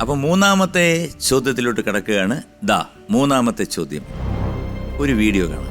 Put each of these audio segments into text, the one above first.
അപ്പൊ മൂന്നാമത്തെ ചോദ്യത്തിലോട്ട് കിടക്കുകയാണ്. ദാ മൂന്നാമത്തെ ചോദ്യം, ഒരു വീഡിയോ കാണാം.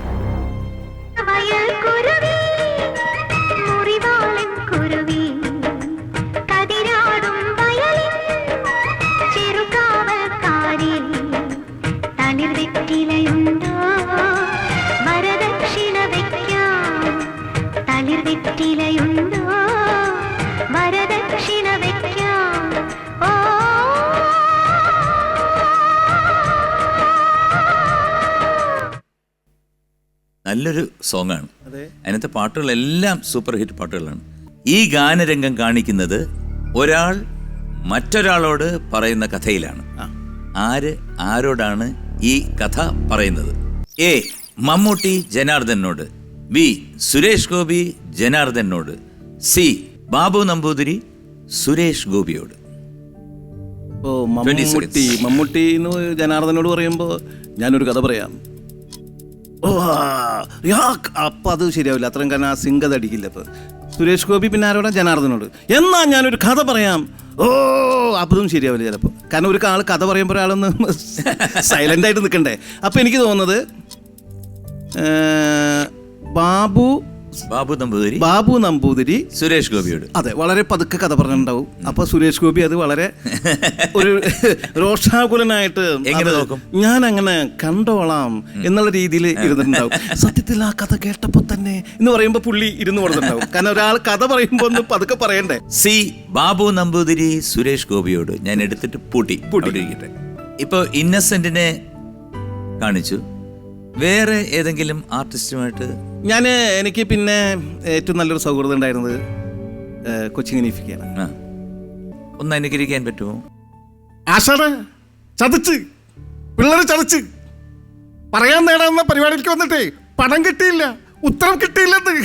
നല്ലൊരു സോങ്ങാണ്. അതിനകത്തെ പാട്ടുകളെല്ലാം സൂപ്പർ ഹിറ്റ് പാട്ടുകളാണ്. ഈ ഗാനരംഗം കാണിക്കുന്നത് ഒരാൾ മറ്റൊരാളോട് പറയുന്ന കഥയിലാണ്. ആര് ആരോടാണ് ഈ കഥ പറയുന്നത്? എ മമ്മൂട്ടി ജനാർദ്ദനോട്, ബി സുരേഷ് ഗോപി ജനാർദ്ദനോട്, സി ബാബു നമ്പൂതിരി സുരേഷ് ഗോപിയോട്. മമ്മൂട്ടി ജനാർദ്ദനോട് പറയുമ്പോ ഞാനൊരു കഥ പറയാം. അപ്പൊ അത് ശരിയാവില്ല, അത്രയും കാരണം ആ സിംഗത് അടിക്കില്ല. അപ്പൊ സുരേഷ് ഗോപി പിന്നെ ആരോടാ? ജനാർദ്ദനോട്. എന്നാ ഞാനൊരു കഥ പറയാം. അപ്പതും ശരിയാവില്ല ചിലപ്പോൾ, കാരണം ഒരു ആൾ കഥ പറയുമ്പോൾ ഒരാളൊന്ന് സൈലന്റ് ആയിട്ട് നിൽക്കണ്ടേ. അപ്പൊ എനിക്ക് തോന്നുന്നത് ബാബു നമ്പൂതിരി സുരേഷ് ഗോപിയോട്. അതെ, വളരെ പതുക്കെ കഥ പറഞ്ഞിട്ടുണ്ടാവും. അപ്പൊ സുരേഷ് ഗോപി അത് വളരെ ഒരു രോഷാകുലനായിട്ട് ഞാൻ അങ്ങനെ കണ്ടോളാം എന്നുള്ള രീതിയിൽ ഇരുന്നിട്ടുണ്ടാവും. സത്യത്തിൽ ആ കഥ കേട്ടപ്പോ തന്നെ എന്ന് പറയുമ്പോ പുള്ളി ഇരുന്ന് കൊടുത്തിട്ടുണ്ടാവും, കാരണം ഒരാൾ കഥ പറയുമ്പോ ഒന്ന് പതുക്കെ പറയണ്ടേ. സി ബാബു നമ്പൂതിരി സുരേഷ് ഗോപിയോട് ഞാൻ എടുത്തിട്ട് പൂട്ടിയിരിക്കട്ടെ. ഇപ്പൊ ഇന്നസെന്റിനെ കാണിച്ചു, വേറെ ഏതെങ്കിലും ആർട്ടിസ്റ്റുമായിട്ട് എനിക്ക് പിന്നെ ഏറ്റവും നല്ലൊരു സൗഹൃദം ഉണ്ടായിരുന്നത് കൊച്ചിൻ ഹനീഫയ്ക്കാണ്. ഒന്ന് അനുകരിക്കാൻ പറ്റുമോ? ആശാനെ ചതച്ച് പിള്ളേരെ ചതച്ച് പറയാൻ നേടാവുന്ന പരിപാടിക്ക് വന്നിട്ടേ പണം കിട്ടിയില്ല, ഉത്തരം കിട്ടിയില്ലെന്ന്.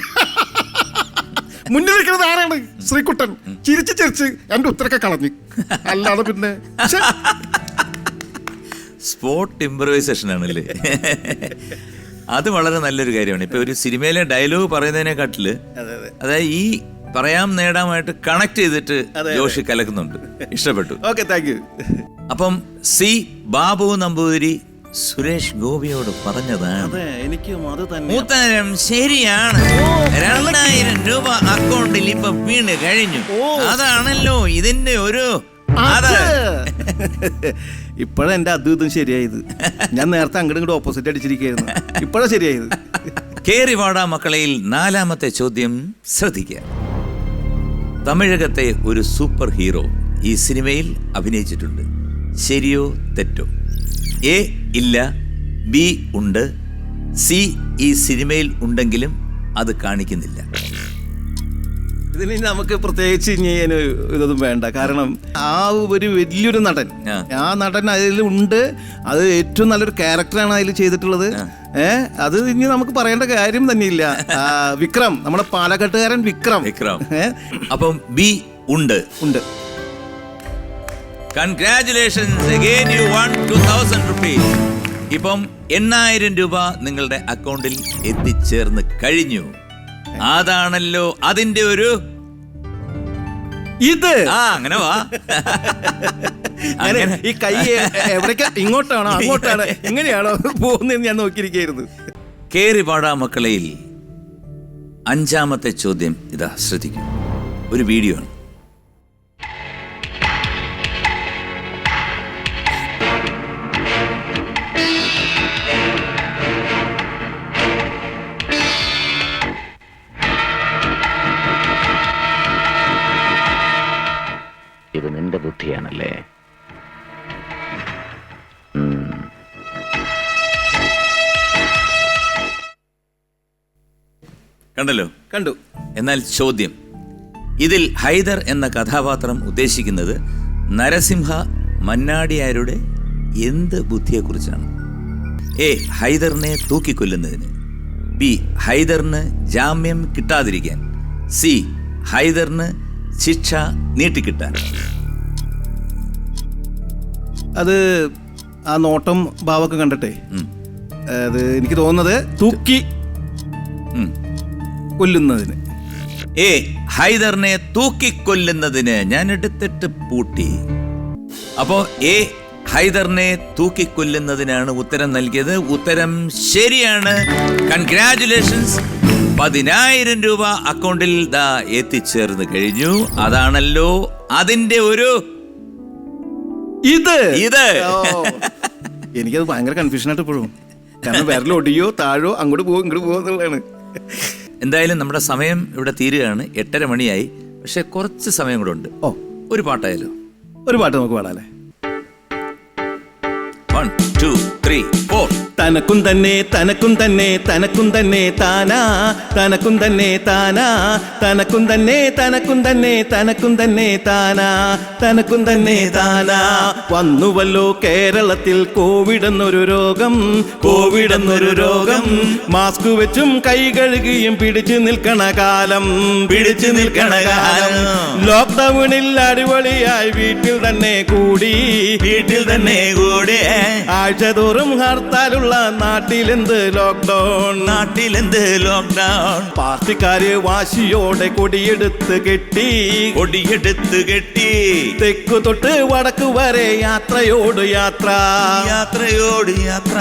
മുന്നിൽ നിൽക്കുന്നത് ആരാണ്? ശ്രീകുട്ടൻ. ചിരിച്ച് എന്റെ ഉത്തരൊക്കെ കളഞ്ഞു. അല്ലാതെ പിന്നെ സ്പോട്ട് ഇംപ്രവൈസേഷൻ ആണല്ലേ. അത് വളരെ നല്ലൊരു കാര്യമാണ്. ഇപ്പൊ ഒരു സിനിമയിലെ ഡയലോഗ് പറയുന്നതിനെക്കാട്ടില് അതായത് ഈ പറയാം നേടാമായിട്ട് കണക്ട് ചെയ്തിട്ട് ജോഷി കലക്കുന്നുണ്ട്. ഇഷ്ടപ്പെട്ടു. Okay, thank you. അപ്പം സി ബാബു നമ്പൂതിരി സുരേഷ് ഗോപിയോട് പറഞ്ഞതാണ്. ഉത്തരം ശരിയാണ്. 2000 രൂപ അക്കൗണ്ടിൽ ഇപ്പൊ വീണ് കഴിഞ്ഞു. അതാണല്ലോ ഇതിന്റെ ഒരു ഇപ്പോഴെന്റെ അതും ശരിയായത്. ഞാൻ നേരത്തെ അങ്ങോട്ടും ഇങ്ങോട്ട് ഓപ്പോസിറ്റ് അടിച്ചിരിക്കുന്നു. ഇപ്പോഴാ ശരിയായത്. കേറി വാടാ മക്കളയിൽ നാലാമത്തെ ചോദ്യം ശ്രദ്ധിക്കുക. തമിഴകത്തെ ഒരു സൂപ്പർ ഹീറോ ഈ സിനിമയിൽ അഭിനയിച്ചിട്ടുണ്ട്. ശരിയോ തെറ്റോ? എ ഇല്ല, ബി ഉണ്ട്, സി ഈ സിനിമയിൽ ഉണ്ടെങ്കിലും അത് കാണിക്കുന്നില്ല. ഇതിന് നമുക്ക് പ്രത്യേകിച്ച് ഇതൊന്നും വേണ്ട, കാരണം ആ ഒരു വലിയൊരു നടൻ, ആ നടൻ അതിലുണ്ട്. അത് ഏറ്റവും നല്ലൊരു ക്യാരക്ടറാണ് അതിൽ ചെയ്തിട്ടുള്ളത്. അത് ഇനി നമുക്ക് പറയേണ്ട കാര്യം തന്നെയില്ല. വിക്രം, നമ്മുടെ പാലക്കാട്ടുകാരൻ വിക്രം. അപ്പം ബി ഉണ്ട്. Congratulations again, you won 2000 rupees. ഇപ്പം 8000 രൂപ നിങ്ങളുടെ അക്കൗണ്ടിൽ എത്തിച്ചേർന്ന് കഴിഞ്ഞു. അതാണല്ലോ അതിന്റെ ഒരു ഇത്. അങ്ങനെ വാ. ഈ കൈ എവിടേക്കാ, ഇങ്ങോട്ടാണോ അങ്ങോട്ടാണ് എങ്ങനെയാണോ പോകുന്നതെന്ന് ഞാൻ നോക്കിയിരിക്കുന്നു. കേറി പാടാ മക്കളയിൽ അഞ്ചാമത്തെ ചോദ്യം ഇതാ ശ്രദ്ധിക്കൂ. ഒരു വീഡിയോ ആണ്. ഇത് നിന്റെ ബുദ്ധിയാണല്ലേ? കണ്ടല്ലോ? കണ്ടു. എന്നാൽ ചോദ്യം, ഇതിൽ ഹൈദർ എന്ന കഥാപാത്രം ഉദ്ദേശിക്കുന്നത് നരസിംഹ മന്നാടിയാരുടെ എന്ത് ബുദ്ധിയെക്കുറിച്ചാണ്? എ ഹൈദറിനെ തൂക്കിക്കൊല്ലുന്നതിന്, ബി ഹൈദറിന് ജാമ്യം കിട്ടാതിരിക്കാൻ, സി ഹൈദറിന് ശിക്ഷ നീട്ടിക്കിട്ടാൻ. അത് ആ നോട്ടം ഭാവമൊക്കെ കണ്ടിട്ടെ അത് എനിക്ക് തോന്നുന്നത് തൂക്കി കൊല്ലുന്നതിന്. എ ഹൈദറിനെ തൂക്കിക്കൊല്ലുന്നതിന്. ഞാൻ എടുത്തിട്ട് പൂട്ടി. അപ്പോ എ ഹൈദറിനെ തൂക്കിക്കൊല്ലുന്നതിനാണ് ഉത്തരം നൽകിയത്. ഉത്തരം ശരിയാണ്. കൺഗ്രാറ്റുലേഷൻസ്. 10,000 രൂപ അക്കൗണ്ടിൽ എത്തിച്ചേർന്ന് കഴിഞ്ഞു. അതാണല്ലോ അതിന്റെ ഒരു ഇത് ഇത് എനിക്കത് ഭയങ്കര കൺഫ്യൂഷൻ ആയിട്ട് ഇപ്പോഴും. കാരണം വിരൽ ഒടിയോ താഴോ അങ്ങോട്ട് പോവോ ഇങ്ങോട്ട് പോവോ എന്നുള്ളതാണ്. എന്തായാലും നമ്മുടെ സമയം ഇവിടെ തീരുകയാണ്. 8:30 മണിയായി. പക്ഷെ കുറച്ച് സമയം കൂടെ ഉണ്ട്. ഒരു പാട്ടായാലോ? ഒരു പാട്ട് നമുക്ക് പാടാല്ലേ? 1 2 3 4. തനക്കും തന്നെ തനക്കും തന്നെ തനക്കും തന്നെ താനാ തനക്കും തന്നെ താനാ തനക്കും തന്നെ തനക്കും തന്നെ തനക്കും തന്നെ താനാ തനക്കും തന്നെ താനാ. വന്നുവല്ലോ കേരളത്തിൽ കോവിഡ് എന്നൊരു രോഗം, കോവിഡ് എന്നൊരു രോഗം. മാസ്ക് വെച്ചും കൈ കഴുകിയും പിടിച്ചു നിൽക്കണ കാലം, പിടിച്ചു നിൽക്കണ കാലം. ലോക്ക്ഡൌണിൽ അടിപൊളിയായി വീട്ടിൽ തന്നെ കൂടി, വീട്ടിൽ തന്നെ കൂടി. ആഴ്ചതോറും ഹർത്താലുള്ള നാട്ടിലെന്ത് ലോക്ക്ഡൌൺ, നാട്ടിലെന്ത് ലോക്ക്ഡൌൺ. പാർട്ടിക്കാര് വാശിയോടെ കൊടിയെടുത്ത് കെട്ടി, കൊടിയെടുത്ത് കെട്ടി. തെക്കു തൊട്ട് വടക്കു വരെ യാത്രയോട് യാത്ര, യാത്രയോട് യാത്ര.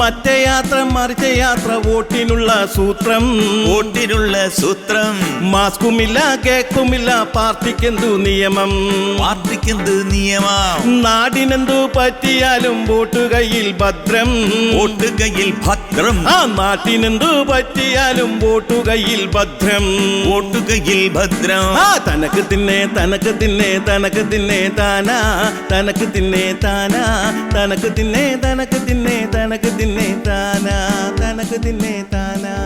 മറ്റേ യാത്ര മറിച്ച യാത്ര. വോട്ടിനുള്ള സൂത്രം, വോട്ടിനുള്ള സൂത്രം. മാസ്കുമില്ല കേക്കുമില്ല പാർട്ടിക്കെന്തു നിയമം, പാർട്ടിക്കെന്ത് നിയമം. നാടിനെന്തു പറ്റിയാലും വോട്ട് കയ്യിൽ ഭദ്രം, വോട്ട് കയ്യിൽ ഭദ്രം. ആ നാട്ടിനെന്തു പറ്റിയാലും വോട്ട് കയ്യിൽ ഭദ്രം, വോട്ട് കയ്യിൽ ഭദ്രം. ആ തനക്ക് തിന്നെ തനക്ക് തിന്നെ തനക്ക് തിന്നെ താനാ തനക്ക് തിന്നെ താനാ തനക്ക് തിന്നെ തനക്ക് തിന്നെ തനക്ക് തിന്നെ താനാ തനക്ക് തിന്നെ താനാ.